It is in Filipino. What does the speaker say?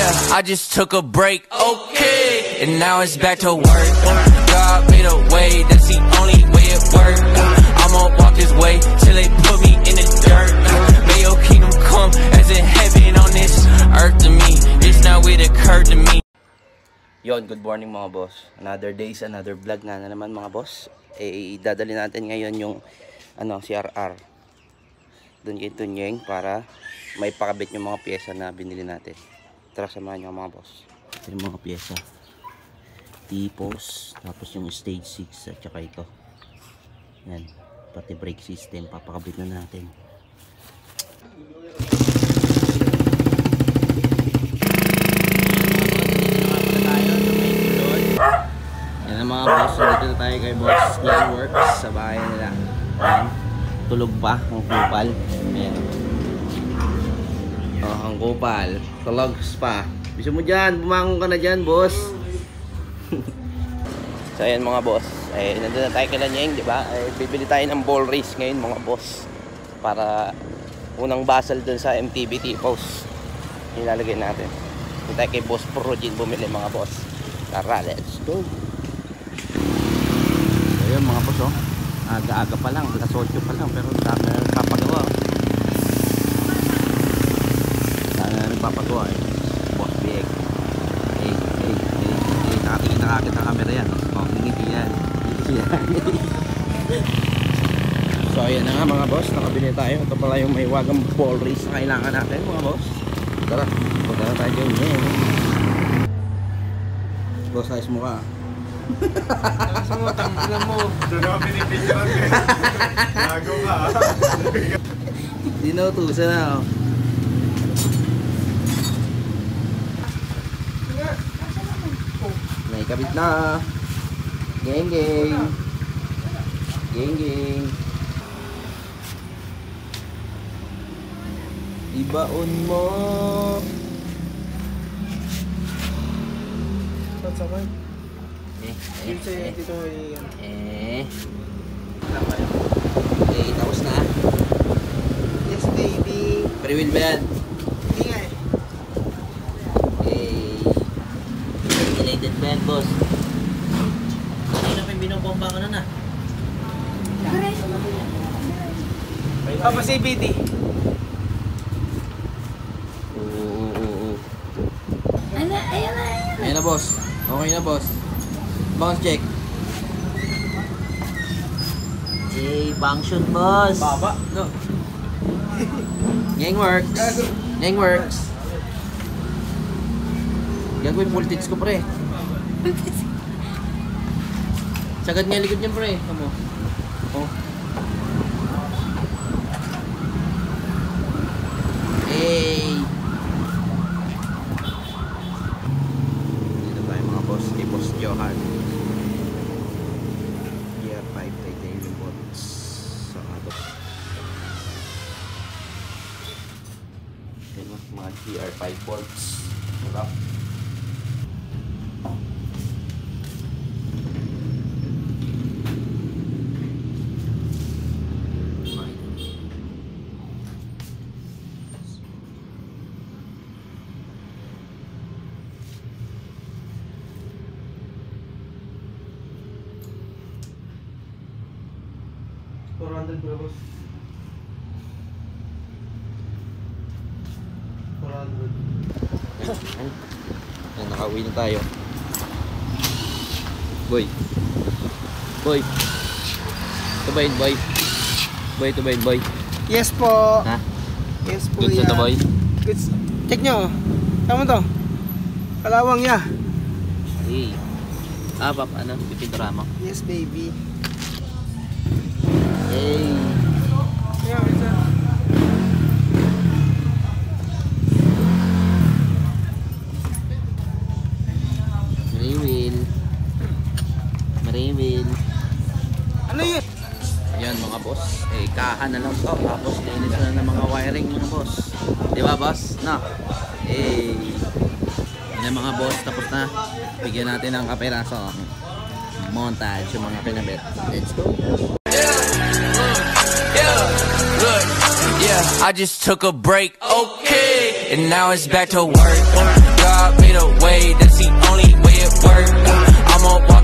Yeah, I just took a break, okay, and now it's back to work. God made a way, that's the only way it works. I'ma walk this way till they put me in the dirt. May your kingdom come as in heaven on this earth to me. It's not what occurred to me. Yon, good morning mga boss. Another days, another vlog na naman mga boss. Idadali natin ngayon yung CRR doon kay Tunyeng para may pakabit yung mga pyesa na binili natin. Tara, samahan nyo mga boss. Ito yung mga pyesa. T-post, tapos yung stage 6 at saka ito. Yan, pati brake system papakabit na natin. Yan ang mga boss, so dito na tayo kay Boss Clean Works sa bahay nila. Yan, tulog pa ang kupal. Ayan. Oh, ang kupal, tulogs pa. Bisa mo dyan, bumangon ka na dyan boss. So ayan mga boss, nandun na tayo kay Lanyeng, diba? Bibili tayo ng ball race ngayon mga boss, para unang basal dun sa MTB T-post ilalagay natin. Dito tayo kay Boss Projin bumili mga boss. Tara, let's go. So yun mga boss, oh, aga-aga pa lang, alas 8 pa lang, pero dami na nagpapagawa. Dami na nagpapagawa Boss Big. Nakatingin na kakit ang camera yan. Oh, ngiti yan. So ayan na nga mga boss, nakabili tayo. Ito pala yung may wagang ball race na kailangan natin mga boss. Tara, punta na tayo dyan. Boss, ayos mo ka. Sumutang, alam mo. Doon ako pinipicturean ko. Gago ka. Dinutusan na ako. Naikabit na. Geng geng. Geng geng. Ibaon mo. Sabay. Dito tapos na. Yes baby. Pre-wheel ba yan? Hindi nga Related ba yan boss? Kanina pa yung binubomba ko na na. Papa CBT. Oo. Ayan na. Ayan na boss. Okay na boss. Bounce check. Function boss. Baba, no? Gang works. Gang works. Gagawin voltage ko pre. Sagad nga likod niyan pre. Tamo. Oh. Dito tayo mga boss. Kay Boss Johan. Gear 5 titanium bolts. So ato. Ito mga Gear 5 bolts. Sarap. Boss. 400. Ayan, nakauwi na tayo. Boy. Tubayin boy. Tubayin boy. Yes po. Ha? Yes po. Good to boy. Good. Check nyo. Tama to. Kalawang ya. Hey. Pap, pipintura mo. Yes baby. Hey. Yeah, it's Mariwil. Ano yun? Ayan mga boss. Kahan na lang to. Tapos linis na ng mga wiring mga boss. Di ba boss? No? Yan mga boss. Tapos na. Bigyan natin ng kaperaso. Montage yung mga pinabit. Let's go. Yeah, I just took a break, okay, and now it's back to work. God made a way, that's the only way it worked. I'ma walk